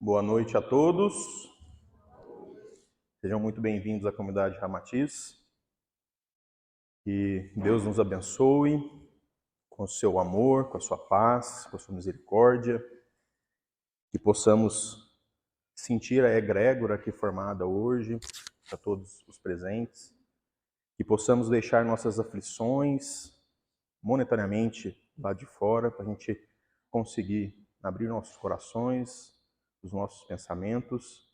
Boa noite a todos. Sejam muito bem-vindos à comunidade Ramatiz. Que Deus nos abençoe com o seu amor, com a sua paz, com a sua misericórdia. Que possamos sentir a egrégora aqui formada hoje, para todos os presentes. Que possamos deixar nossas aflições monetariamente lá de fora, para a gente conseguir abrir nossos corações, os nossos pensamentos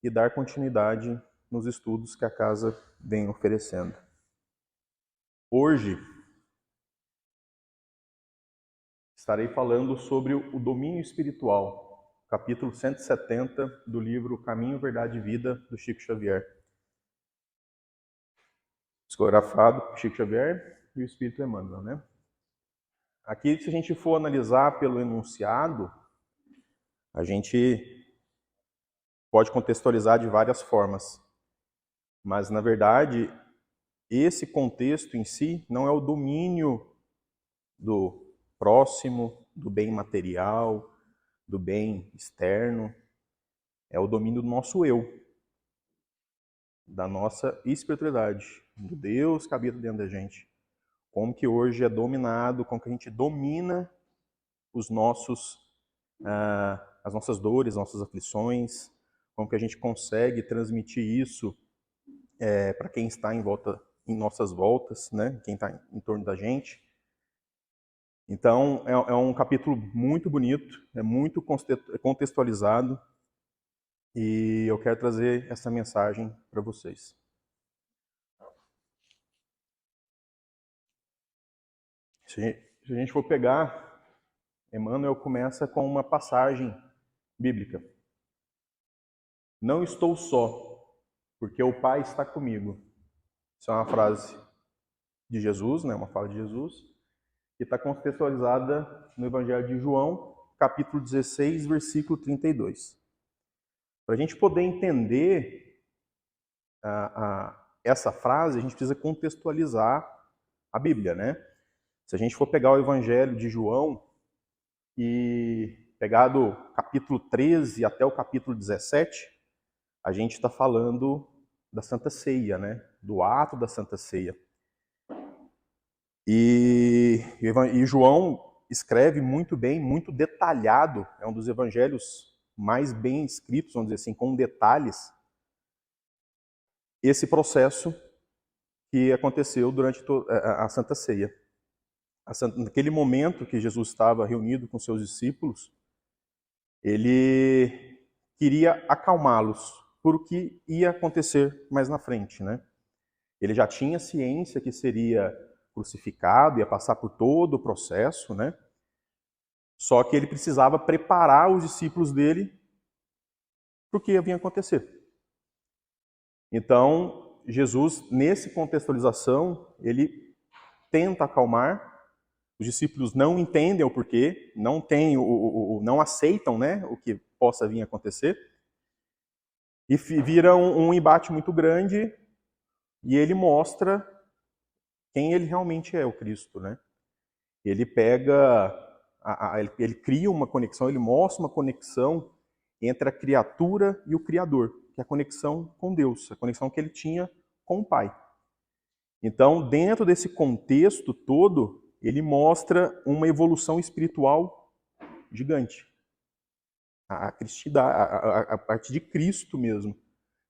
e dar continuidade nos estudos que a casa vem oferecendo. Hoje estarei falando sobre o domínio espiritual, capítulo 170 do livro Caminho, Verdade e Vida, do Chico Xavier. Psicografado por Chico Xavier e o Espírito Emmanuel, né? Aqui, se a gente for analisar pelo enunciado, a gente pode contextualizar de várias formas. Mas, na verdade, esse contexto em si não é o domínio do próximo, do bem material, do bem externo, é o domínio do nosso eu, da nossa espiritualidade, do Deus que habita dentro da gente. Como que hoje é dominado, como que a gente domina os nossos, as nossas dores, nossas aflições, como que a gente consegue transmitir isso para quem está em nossas voltas, né? Quem está em torno da gente. Então, é um capítulo muito bonito, é muito contextualizado, e eu quero trazer essa mensagem para vocês. Se a gente for pegar, Emmanuel começa com uma passagem bíblica. Não estou só, porque o Pai está comigo. Isso é uma frase de Jesus, né? Uma fala de Jesus, que está contextualizada no Evangelho de João, capítulo 16, versículo 32. Para a gente poder entender essa frase, a gente precisa contextualizar a Bíblia, né? Se a gente for pegar o Evangelho de João e pegar do capítulo 13 até o capítulo 17, a gente está falando da Santa Ceia, né? Do ato da Santa Ceia. E João escreve muito bem, muito detalhado, é um dos evangelhos mais bem escritos, vamos dizer assim, com detalhes, esse processo que aconteceu durante a Santa Ceia. Naquele momento que Jesus estava reunido com seus discípulos, ele queria acalmá-los por o que ia acontecer mais na frente, né? Ele já tinha ciência que seria crucificado, ia passar por todo o processo, né? Só que ele precisava preparar os discípulos dele para o que ia vir acontecer. Então, Jesus, nessa contextualização, ele tenta acalmar. Os discípulos não entendem o porquê, não aceitam, né, o que possa vir a acontecer. E vira um embate muito grande, e ele mostra quem ele realmente é, o Cristo, né? Ele pega, ele cria uma conexão, ele mostra uma conexão entre a criatura e o Criador, que é a conexão com Deus, a conexão que ele tinha com o Pai. Então, dentro desse contexto todo, ele mostra uma evolução espiritual gigante. A partir de Cristo mesmo.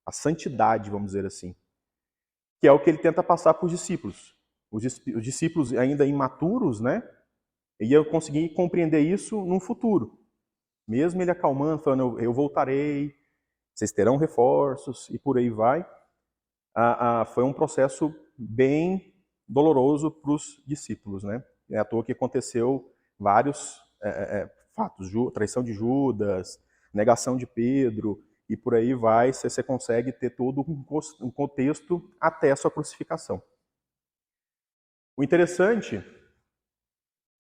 A santidade, vamos dizer assim. Que é o que ele tenta passar para os discípulos. Os discípulos ainda imaturos, né? Iam conseguir compreender isso no futuro. Mesmo ele acalmando, falando, eu voltarei, vocês terão reforços, e por aí vai. Foi um processo bem doloroso para os discípulos, né? É à toa que aconteceu vários fatos, traição de Judas, negação de Pedro, e por aí vai, você consegue ter todo um contexto até a sua crucificação. O interessante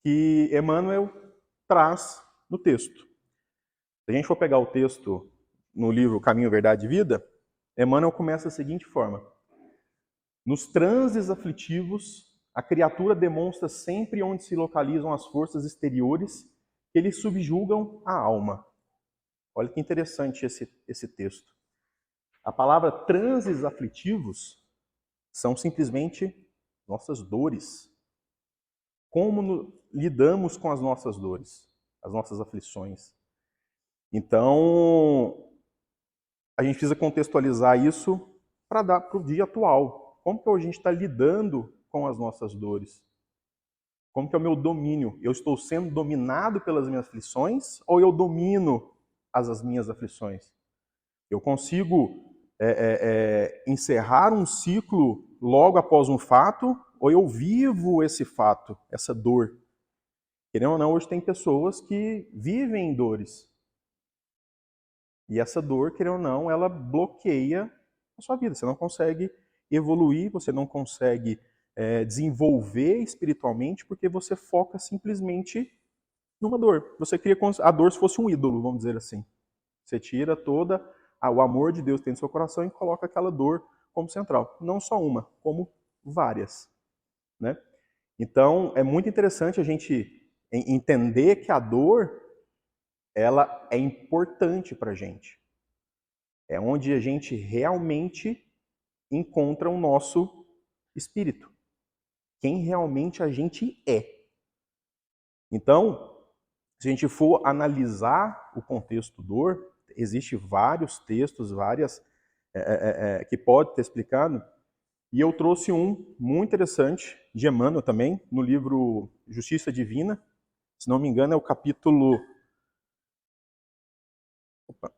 que Emmanuel traz no texto. Se a gente for pegar o texto no livro Caminho, Verdade e Vida, Emmanuel começa da seguinte forma. Nos transes aflitivos, a criatura demonstra sempre onde se localizam as forças exteriores que lhe subjugam a alma. Olha que interessante esse texto. A palavra transes aflitivos são simplesmente nossas dores. Como lidamos com as nossas dores, as nossas aflições. Então, a gente precisa contextualizar isso para dar para o dia atual. Como que a gente está lidando com as nossas dores? Como que é o meu domínio? Eu estou sendo dominado pelas minhas aflições ou eu domino as minhas aflições? Eu consigo encerrar um ciclo logo após um fato ou eu vivo esse fato, essa dor? Querendo ou não, hoje tem pessoas que vivem em dores. E essa dor, querendo ou não, ela bloqueia a sua vida. Você não consegue evoluir, você não consegue desenvolver espiritualmente porque você foca simplesmente numa dor. Você queria a dor se fosse um ídolo, vamos dizer assim. Você tira toda o amor de Deus que tem no seu coração e coloca aquela dor como central. Não só uma, como várias. Né? Então, é muito interessante a gente entender que a dor ela é importante para a gente. É onde a gente realmente encontra o nosso espírito. Quem realmente a gente é. Então, se a gente for analisar o contexto dor, existem vários textos, várias que pode ter explicado, e eu trouxe um muito interessante, de Emmanuel também, no livro Justiça Divina, se não me engano é o capítulo... Opa.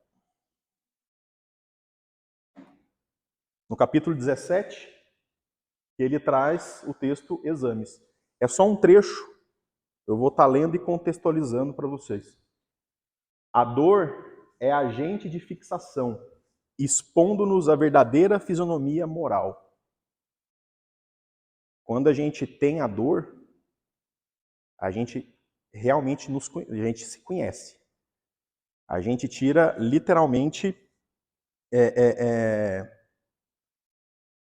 No capítulo 17, ele traz o texto Exames. É só um trecho, eu vou estar lendo e contextualizando para vocês. A dor é agente de fixação, expondo-nos à verdadeira fisionomia moral. Quando a gente tem a dor, a gente realmente a gente se conhece. A gente tira literalmente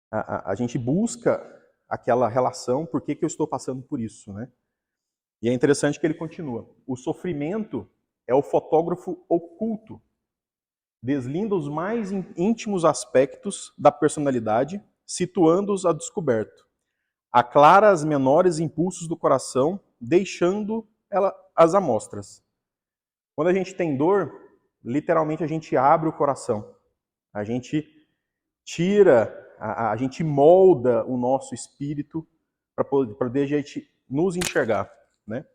a gente busca aquela relação, por que eu estou passando por isso, né? E é interessante que ele continua. O sofrimento é o fotógrafo oculto, deslinda os mais íntimos aspectos da personalidade, situando-os a descoberto. Aclara os menores impulsos do coração, deixando as amostras. Quando a gente tem dor, literalmente a gente abre o coração. A gente tira, a gente molda o nosso espírito para poder a gente nos enxergar, né?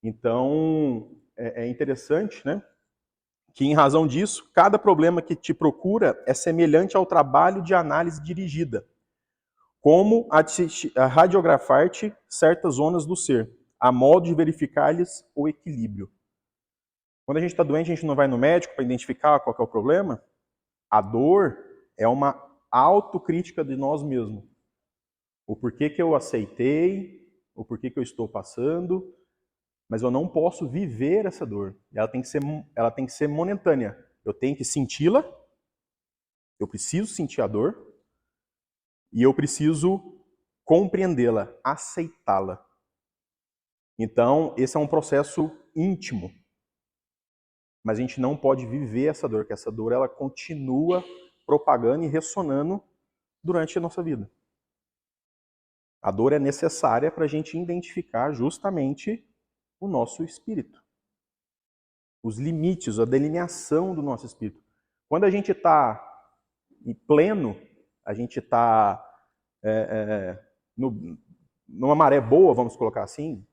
Então, é interessante, né? Que em razão disso, cada problema que te procura é semelhante ao trabalho de análise dirigida, como a radiografar-te certas zonas do ser, a modo de verificar-lhes o equilíbrio. Quando a gente está doente, a gente não vai no médico para identificar qual é o problema. A dor é uma autocrítica de nós mesmos. O porquê que eu aceitei, o porquê que eu estou passando, mas eu não posso viver essa dor. Ela tem que ser momentânea. Eu tenho que senti-la, eu preciso sentir a dor, e eu preciso compreendê-la, aceitá-la. Então, esse é um processo íntimo. Mas a gente não pode viver essa dor, porque essa dor ela continua propagando e ressonando durante a nossa vida. A dor é necessária para a gente identificar justamente o nosso espírito. Os limites, a delineação do nosso espírito. Quando a gente está pleno, a gente está numa maré boa, vamos colocar assim,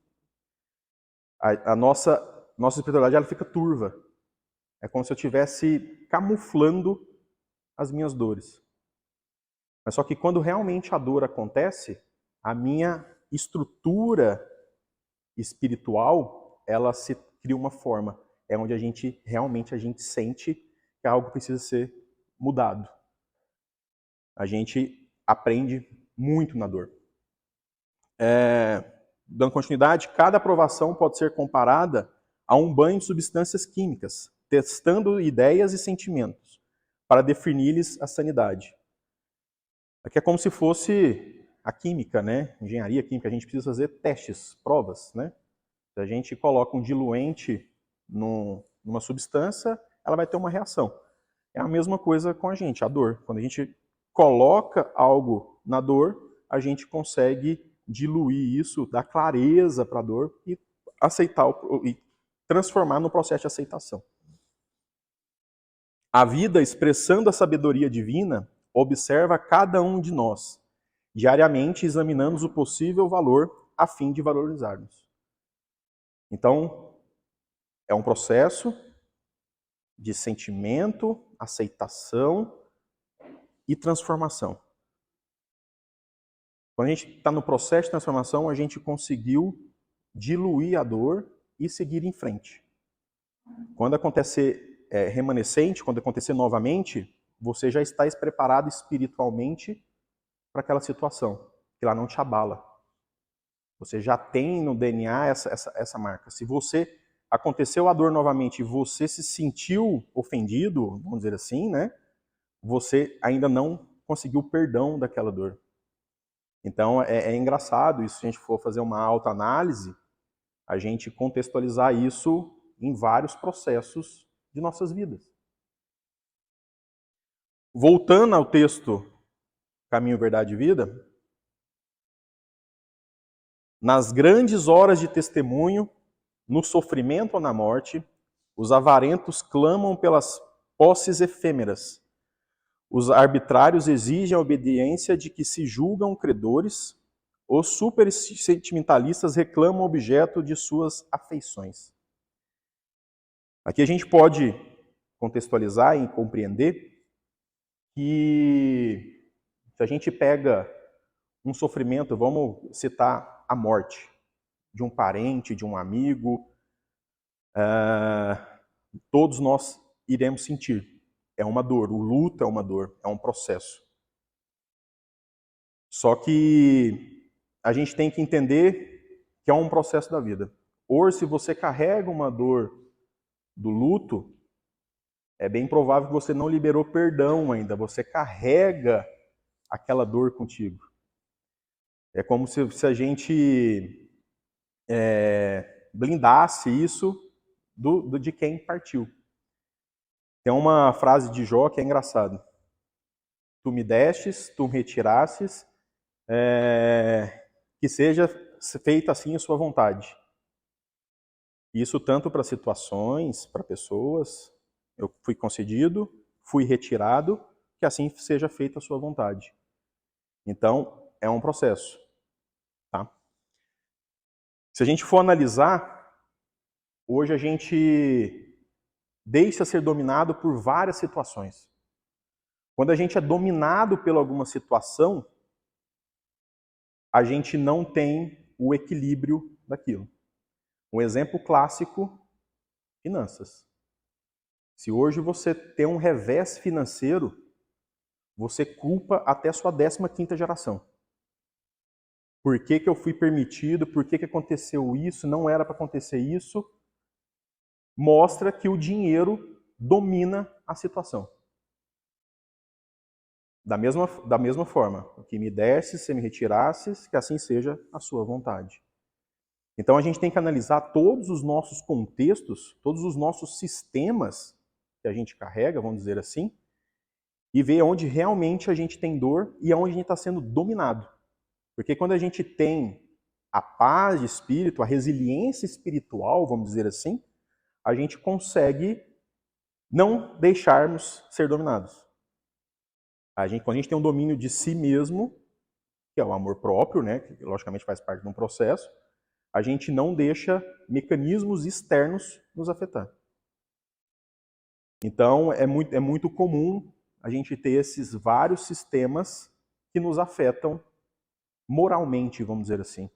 a nossa espiritualidade ela fica turva. É como se eu estivesse camuflando as minhas dores. Mas só que quando realmente a dor acontece, a minha estrutura espiritual, ela se cria uma forma. É onde a gente sente que algo precisa ser mudado. A gente aprende muito na dor. Dando continuidade, cada aprovação pode ser comparada a um banho de substâncias químicas, testando ideias e sentimentos, para definir-lhes a sanidade. Aqui é como se fosse a química, né? Engenharia química, a gente precisa fazer testes, provas, né? A gente coloca um diluente numa substância ela vai ter uma reação. É a mesma coisa com a gente, a dor. Quando a gente coloca algo na dor, a gente consegue diluir isso, dar clareza para a dor e aceitar e transformar no processo de aceitação. A vida, expressando a sabedoria divina, observa cada um de nós, diariamente examinamos o possível valor a fim de valorizarmos. Então, é um processo de sentimento, aceitação e transformação. Quando a gente está no processo de transformação, a gente conseguiu diluir a dor e seguir em frente. Quando acontecer remanescente, quando acontecer novamente, você já está preparado espiritualmente para aquela situação, que ela não te abala. Você já tem no DNA essa marca. Se você aconteceu a dor novamente e você se sentiu ofendido, vamos dizer assim, né? Você ainda não conseguiu o perdão daquela dor. Então é engraçado isso, se a gente for fazer uma autoanálise, a gente contextualizar isso em vários processos de nossas vidas. Voltando ao texto Caminho, Verdade e Vida, nas grandes horas de testemunho, no sofrimento ou na morte, os avarentos clamam pelas posses efêmeras. Os arbitrários exigem a obediência de que se julgam credores. Os supersentimentalistas reclamam objeto de suas afeições. Aqui a gente pode contextualizar e compreender que se a gente pega um sofrimento, vamos citar a morte de um parente, de um amigo, todos nós iremos sentir. É uma dor, o luto é uma dor, é um processo. Só que a gente tem que entender que é um processo da vida. Ou se você carrega uma dor do luto, é bem provável que você não liberou perdão ainda, você carrega aquela dor contigo. É como se a gente blindasse isso de quem partiu. Tem uma frase de Jó que é engraçada. Tu me destes, tu me retirastes, que seja feita assim a sua vontade. Isso tanto para situações, para pessoas. Eu fui concedido, fui retirado, que assim seja feita a sua vontade. Então, é um processo. Tá? Se a gente for analisar, hoje a gente deixa ser dominado por várias situações. Quando a gente é dominado por alguma situação, a gente não tem o equilíbrio daquilo. Um exemplo clássico, finanças. Se hoje você tem um revés financeiro, você culpa até sua 15ª geração. Por que eu fui permitido? Por que aconteceu isso? Não era para acontecer isso. Mostra que o dinheiro domina a situação. Da mesma forma, o que me desse, se me retirasses, que assim seja a sua vontade. Então a gente tem que analisar todos os nossos contextos, todos os nossos sistemas que a gente carrega, vamos dizer assim, e ver onde realmente a gente tem dor e onde a gente está sendo dominado. Porque quando a gente tem a paz de espírito, a resiliência espiritual, vamos dizer assim, a gente consegue não deixarmos ser dominados. Quando a gente tem um domínio de si mesmo, que é o amor próprio, né, que logicamente faz parte de um processo, a gente não deixa mecanismos externos nos afetar. Então, é muito comum a gente ter esses vários sistemas que nos afetam moralmente, vamos dizer assim.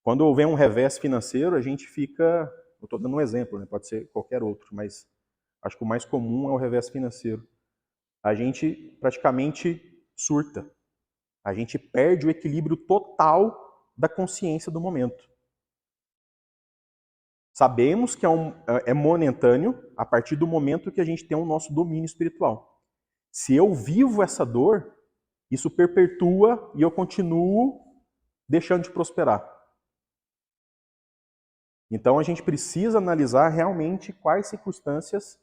Quando houver um revés financeiro, a gente fica... Eu estou dando um exemplo, né? Pode ser qualquer outro, mas acho que o mais comum é o revés financeiro. A gente praticamente surta. A gente perde o equilíbrio total da consciência do momento. Sabemos que é momentâneo a partir do momento que a gente tem o nosso domínio espiritual. Se eu vivo essa dor, isso perpetua e eu continuo deixando de prosperar. Então a gente precisa analisar realmente quais circunstâncias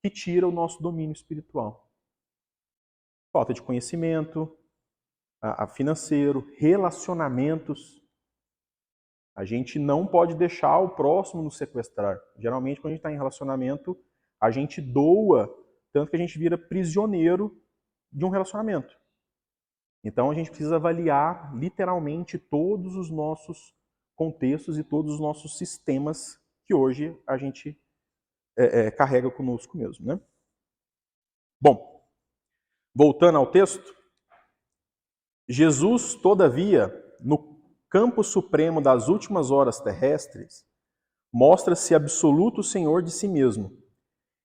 que tira o nosso domínio espiritual. Falta de conhecimento, financeiro, relacionamentos. A gente não pode deixar o próximo nos sequestrar. Geralmente, quando a gente está em relacionamento, a gente doa, tanto que a gente vira prisioneiro de um relacionamento. Então, a gente precisa avaliar literalmente todos os nossos contextos e todos os nossos sistemas que hoje a gente carrega conosco mesmo, né? Bom, voltando ao texto, Jesus, todavia, no campo supremo das últimas horas terrestres, mostra-se absoluto Senhor de si mesmo,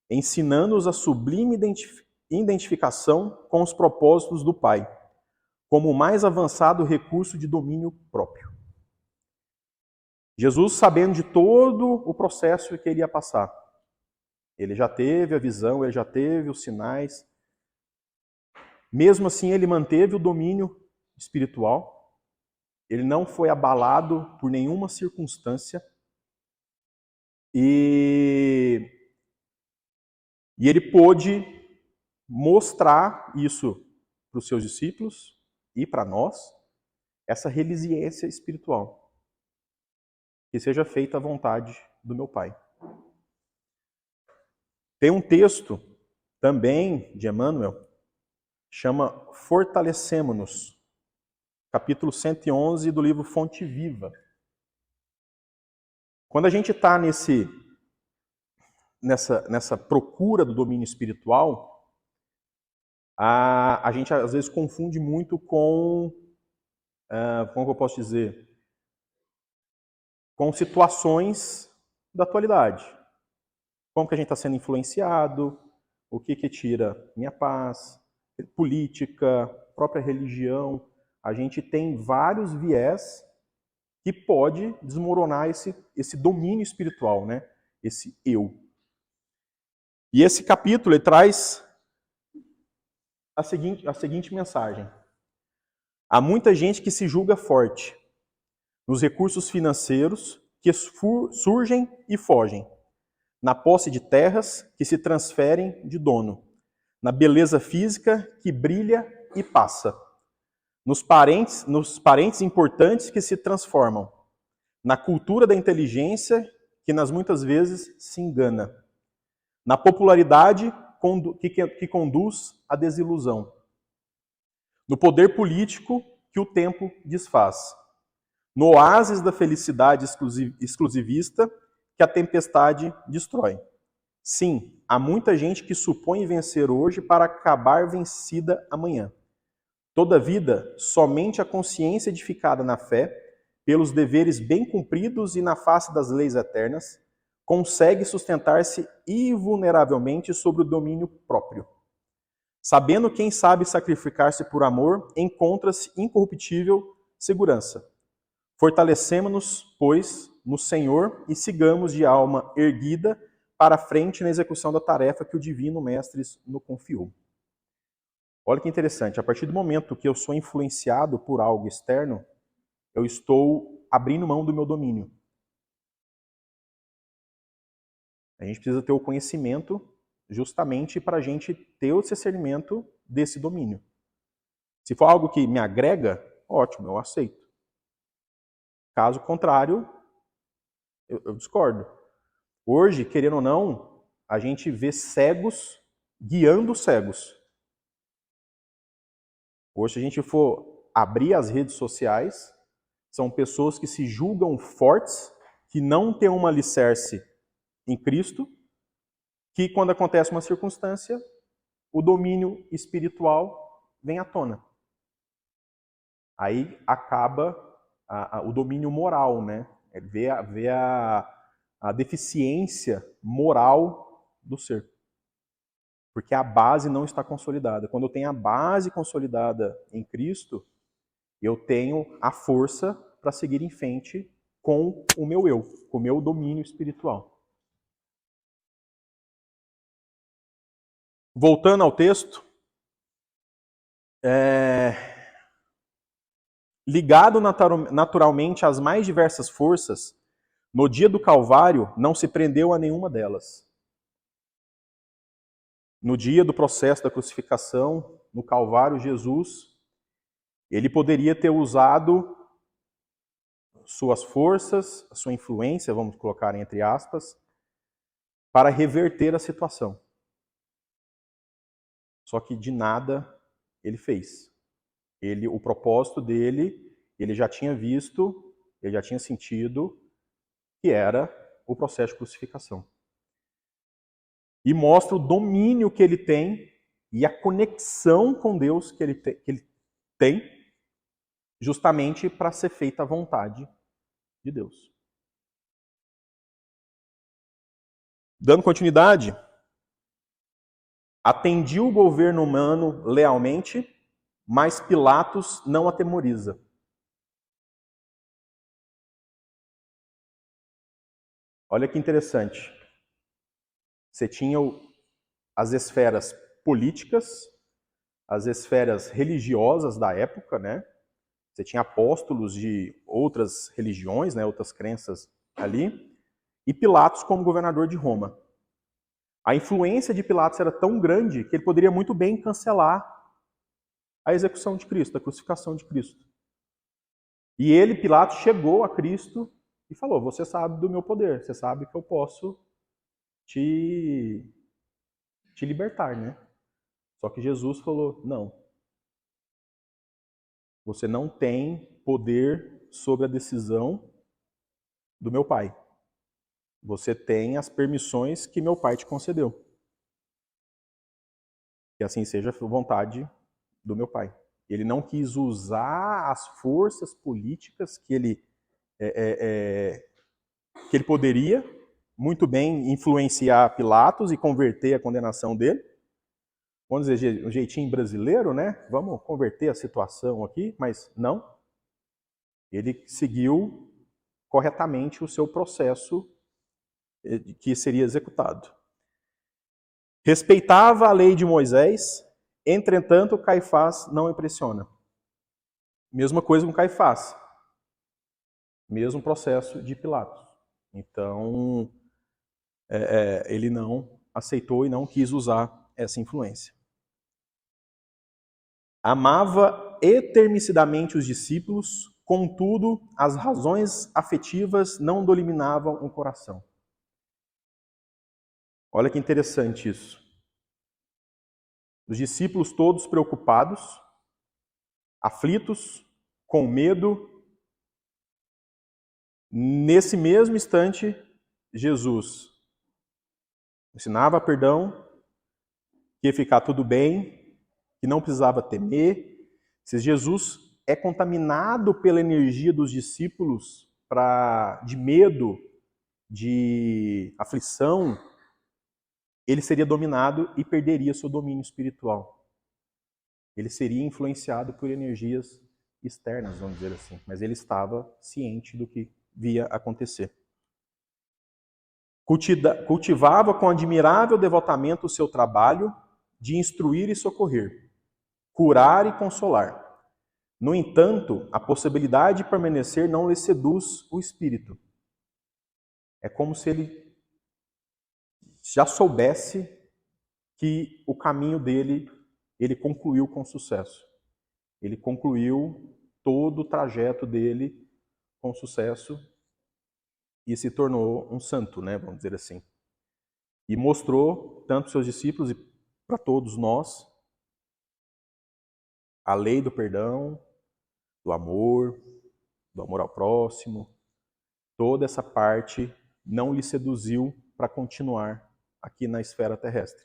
ensinando-os a sublime identificação com os propósitos do Pai, como o mais avançado recurso de domínio próprio. Jesus, sabendo de todo o processo que ele ia passar, ele já teve a visão, ele já teve os sinais, mesmo assim ele manteve o domínio espiritual, ele não foi abalado por nenhuma circunstância e ele pôde mostrar isso para os seus discípulos e para nós, essa resiliência espiritual. Que seja feita a vontade do meu Pai. Tem um texto também de Emmanuel, chama Fortalecemo-nos, capítulo 111 do livro Fonte Viva. Quando a gente está nessa procura do domínio espiritual, a gente às vezes confunde muito com, como eu posso dizer, com situações da atualidade. Como que a gente está sendo influenciado, o que tira minha paz, política, própria religião. A gente tem vários viés que pode desmoronar esse domínio espiritual, né? Esse eu. E esse capítulo ele traz a seguinte mensagem. Há muita gente que se julga forte nos recursos financeiros que surgem e fogem, na posse de terras que se transferem de dono, na beleza física que brilha e passa, nos parentes importantes que se transformam, na cultura da inteligência que nas muitas vezes se engana, na popularidade que conduz à desilusão, no poder político que o tempo desfaz, no oásis da felicidade exclusivista que a tempestade destrói. Sim, há muita gente que supõe vencer hoje para acabar vencida amanhã. Toda vida, somente a consciência edificada na fé, pelos deveres bem cumpridos e na face das leis eternas, consegue sustentar-se invulneravelmente sobre o domínio próprio. Sabendo quem sabe sacrificar-se por amor, encontra-se incorruptível segurança. Fortalecemo-nos, pois, no Senhor e sigamos de alma erguida para a frente na execução da tarefa que o Divino Mestre nos confiou. Olha que interessante, a partir do momento que eu sou influenciado por algo externo, eu estou abrindo mão do meu domínio. A gente precisa ter o conhecimento justamente para a gente ter o discernimento desse domínio. Se for algo que me agrega, ótimo, eu aceito. Caso contrário, eu discordo. Hoje, querendo ou não, a gente vê cegos guiando cegos. Hoje, se a gente for abrir as redes sociais, são pessoas que se julgam fortes, que não têm um alicerce em Cristo, que quando acontece uma circunstância, o domínio espiritual vem à tona. Aí acaba o domínio moral, né? Vê a deficiência moral do ser. Porque a base não está consolidada. Quando eu tenho a base consolidada em Cristo, eu tenho a força para seguir em frente com o meu eu, com o meu domínio espiritual. Voltando ao texto, ligado naturalmente às mais diversas forças, no dia do Calvário não se prendeu a nenhuma delas. no dia do processo da crucificação, no Calvário, Jesus, ele poderia ter usado suas forças, a sua influência, vamos colocar entre aspas, para reverter a situação. Só que de nada ele fez. O propósito dele, ele já tinha visto, ele já tinha sentido que era o processo de crucificação. E mostra o domínio que ele tem e a conexão com Deus que ele tem, justamente para ser feita a vontade de Deus. Dando continuidade, atendiu o governo humano lealmente, mas Pilatos não atemoriza. Olha que interessante. Você tinha as esferas políticas, as esferas religiosas da época, né? Você tinha apóstolos de outras religiões, né? Outras crenças ali, e Pilatos como governador de Roma. A influência de Pilatos era tão grande que ele poderia muito bem cancelar a execução de Cristo, a crucificação de Cristo. E ele, Pilatos, chegou a Cristo e falou: você sabe do meu poder, você sabe que eu posso te libertar, né? Só que Jesus falou: não. Você não tem poder sobre a decisão do meu Pai. Você tem as permissões que meu Pai te concedeu. Que assim seja a vontade do meu Pai. Ele não quis usar as forças políticas que ele poderia muito bem influenciar Pilatos e converter a condenação dele. Vamos dizer, um jeitinho brasileiro, né? Vamos converter a situação aqui, mas não. Ele seguiu corretamente o seu processo que seria executado. Respeitava a lei de Moisés, entretanto, Caifás não impressiona. Mesma coisa com Caifás. Mesmo processo de Pilatos. Então, ele não aceitou e não quis usar essa influência. Amava eternicidamente os discípulos, contudo, as razões afetivas não dominavam o coração. Olha que interessante isso. Os discípulos todos preocupados, aflitos, com medo. Nesse mesmo instante, Jesus ensinava perdão, que ia ficar tudo bem, que não precisava temer. Se Jesus é contaminado pela energia dos discípulos de medo, de aflição, ele seria dominado e perderia seu domínio espiritual. Ele seria influenciado por energias externas, vamos dizer assim. Mas ele estava ciente do que via acontecer. Cultivava com admirável devotamento o seu trabalho de instruir e socorrer, curar e consolar. No entanto, a possibilidade de permanecer não lhe seduz o espírito. É como se ele já soubesse que o caminho dele, ele concluiu com sucesso. Ele concluiu todo o trajeto dele com sucesso e se tornou um santo, né, vamos dizer assim. E mostrou, tanto seus discípulos e para todos nós, a lei do perdão, do amor ao próximo. Toda essa parte não lhe seduziu para continuar aqui na esfera terrestre.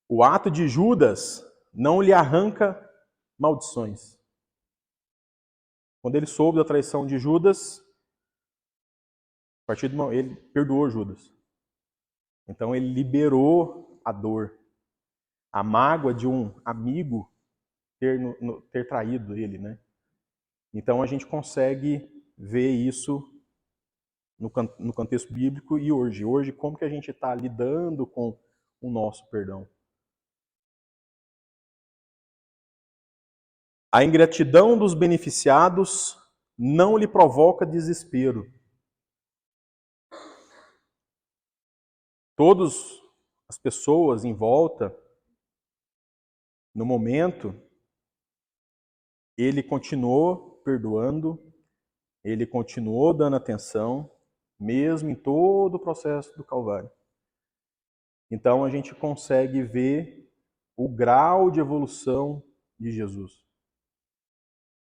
O ato de Judas não lhe arranca maldições. Quando ele soube da traição de Judas, ele perdoou Judas. Então ele liberou a dor, a mágoa de um amigo ter traído ele, né? Então a gente consegue ver isso no contexto bíblico e hoje. Hoje, como que a gente está lidando com o nosso perdão? A ingratidão dos beneficiados não lhe provoca desespero. Todos as pessoas em volta, no momento, ele continuou perdoando, ele continuou dando atenção, mesmo em todo o processo do Calvário. Então a gente consegue ver o grau de evolução de Jesus.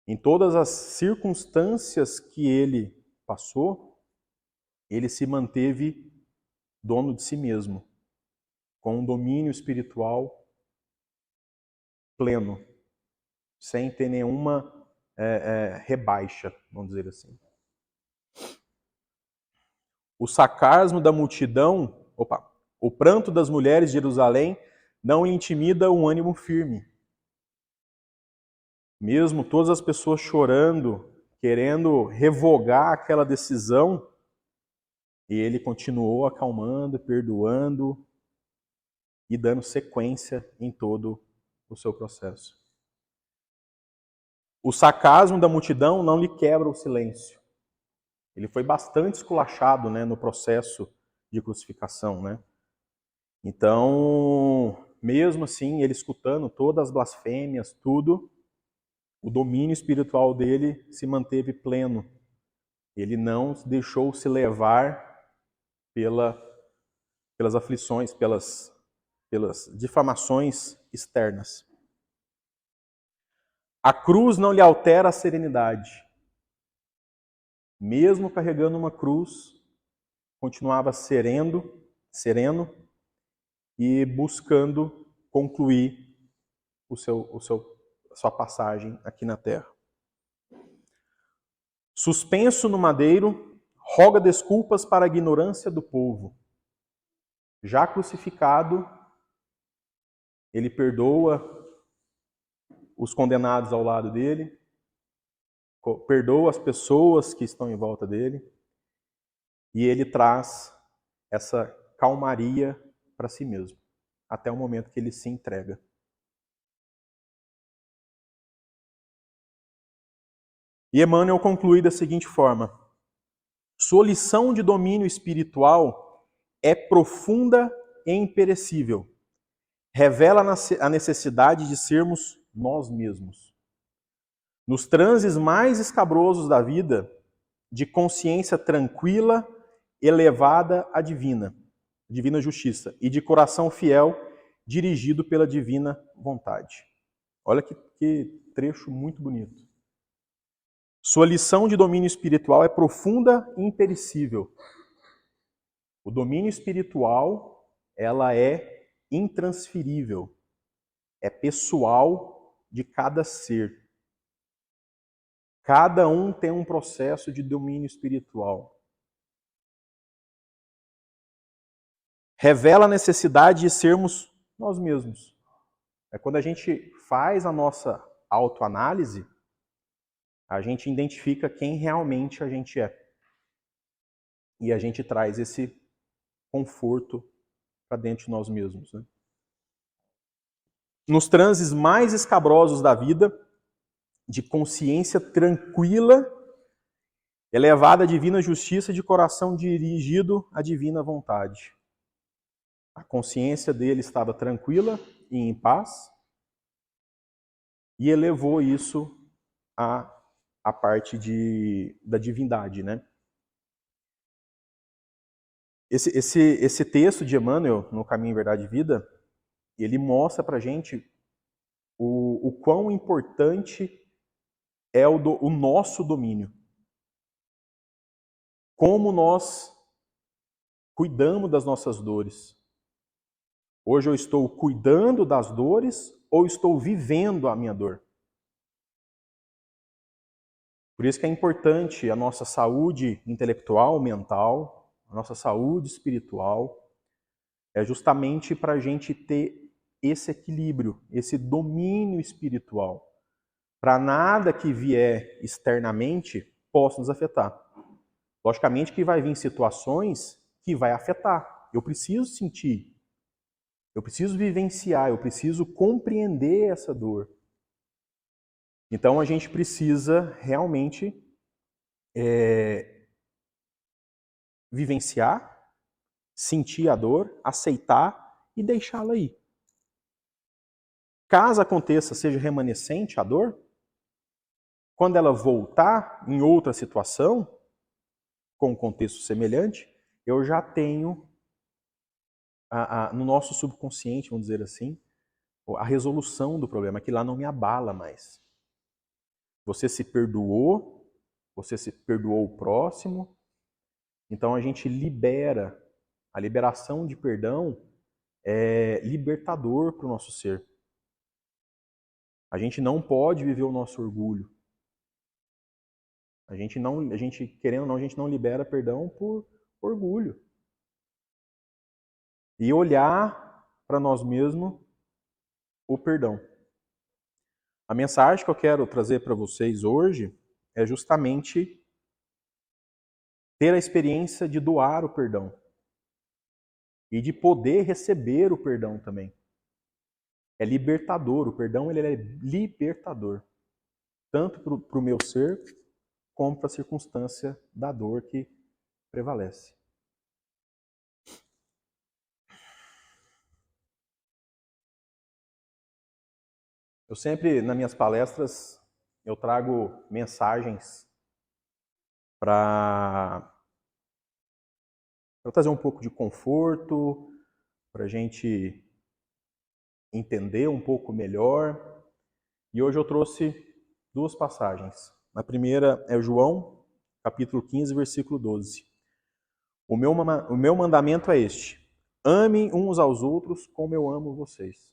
Em todas as circunstâncias que ele passou, ele se manteve dono de si mesmo, com um domínio espiritual pleno, sem ter nenhuma rebaixa, vamos dizer assim. O sarcasmo da multidão, o pranto das mulheres de Jerusalém não intimida um ânimo firme. Mesmo todas as pessoas chorando, querendo revogar aquela decisão, e ele continuou acalmando, perdoando e dando sequência em todo o seu processo. O sarcasmo da multidão não lhe quebra o silêncio. Ele foi bastante esculachado, né, no processo de crucificação, né? Então, mesmo assim, ele escutando todas as blasfêmias, tudo, o domínio espiritual dele se manteve pleno. Ele não deixou se levar pelas aflições, pelas difamações externas. A cruz não lhe altera a serenidade. Mesmo carregando uma cruz, continuava sereno e buscando concluir a sua passagem aqui na terra. Suspenso no madeiro, roga desculpas para a ignorância do povo. Já crucificado, ele perdoa os condenados ao lado dele, perdoa as pessoas que estão em volta dele, e ele traz essa calmaria para si mesmo, até o momento que ele se entrega. E Emmanuel conclui da seguinte forma: sua lição de domínio espiritual é profunda e imperecível. Revela a necessidade de sermos nós mesmos. Nos transes mais escabrosos da vida, de consciência tranquila, elevada à divina justiça, e de coração fiel, dirigido pela divina vontade. Olha que trecho muito bonito. Sua lição de domínio espiritual é profunda e imperecível. O domínio espiritual, ela é intransferível, é pessoal de cada ser. Cada um tem um processo de domínio espiritual. Revela a necessidade de sermos nós mesmos. É quando a gente faz a nossa autoanálise, a gente identifica quem realmente a gente é. E a gente traz esse conforto para dentro de nós mesmos, né? Nos transes mais escabrosos da vida, de consciência tranquila, elevada à divina justiça, de coração dirigido à divina vontade. A consciência dele estava tranquila e em paz, e elevou isso à parte da divindade, né? Esse texto de Emmanuel, no Caminho, Verdade e Vida, ele mostra pra gente o quão importante é o nosso domínio. Como nós cuidamos das nossas dores. Hoje eu estou cuidando das dores ou estou vivendo a minha dor? Por isso que é importante a nossa saúde intelectual, mental, a nossa saúde espiritual, é justamente para a gente ter esse equilíbrio, esse domínio espiritual, para nada que vier externamente possa nos afetar. Logicamente que vai vir situações que vai afetar. Eu preciso sentir, eu preciso vivenciar, eu preciso compreender essa dor. Então a gente precisa realmente vivenciar, sentir a dor, aceitar e deixá-la aí. Caso aconteça, seja remanescente a dor, quando ela voltar em outra situação, com um contexto semelhante, eu já tenho no nosso subconsciente, vamos dizer assim, a resolução do problema, que lá não me abala mais. Você se perdoou o próximo, então a gente libera. A liberação de perdão é libertador para o nosso ser. A gente não pode viver o nosso orgulho. Querendo ou não, a gente não libera perdão por orgulho. E olhar para nós mesmos o perdão. A mensagem que eu quero trazer para vocês hoje é justamente ter a experiência de doar o perdão e de poder receber o perdão também. É libertador, o perdão ele é libertador, tanto para o meu ser, como para a circunstância da dor que prevalece. Eu sempre, nas minhas palestras, eu trago mensagens para trazer um pouco de conforto, para a gente entender um pouco melhor. E hoje eu trouxe duas passagens. A primeira é João, capítulo 15, versículo 12. O meu mandamento é este: amem uns aos outros como eu amo vocês.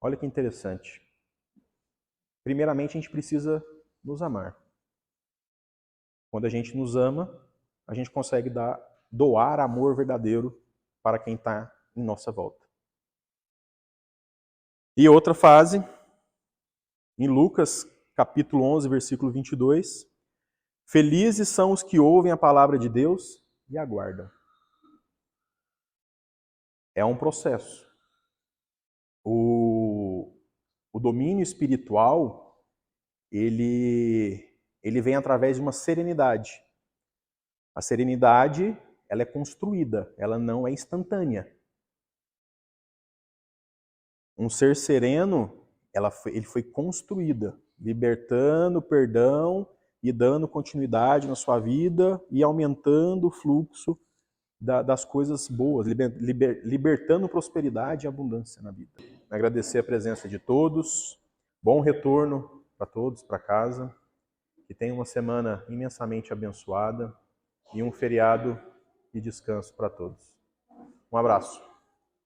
Olha que interessante. Primeiramente, a gente precisa nos amar. Quando a gente nos ama, a gente consegue doar amor verdadeiro para quem está em nossa volta. E outra fase, em Lucas, capítulo 11, versículo 22. Felizes são os que ouvem a palavra de Deus e aguardam. É um processo. O domínio espiritual, ele vem através de uma serenidade. A serenidade, ela é construída, ela não é instantânea. Um ser sereno, ele foi construída, libertando o perdão e dando continuidade na sua vida e aumentando o fluxo das coisas boas, libertando prosperidade e abundância na vida. Agradecer a presença de todos, bom retorno para todos, para casa, que tenham uma semana imensamente abençoada e um feriado de descanso para todos. Um abraço.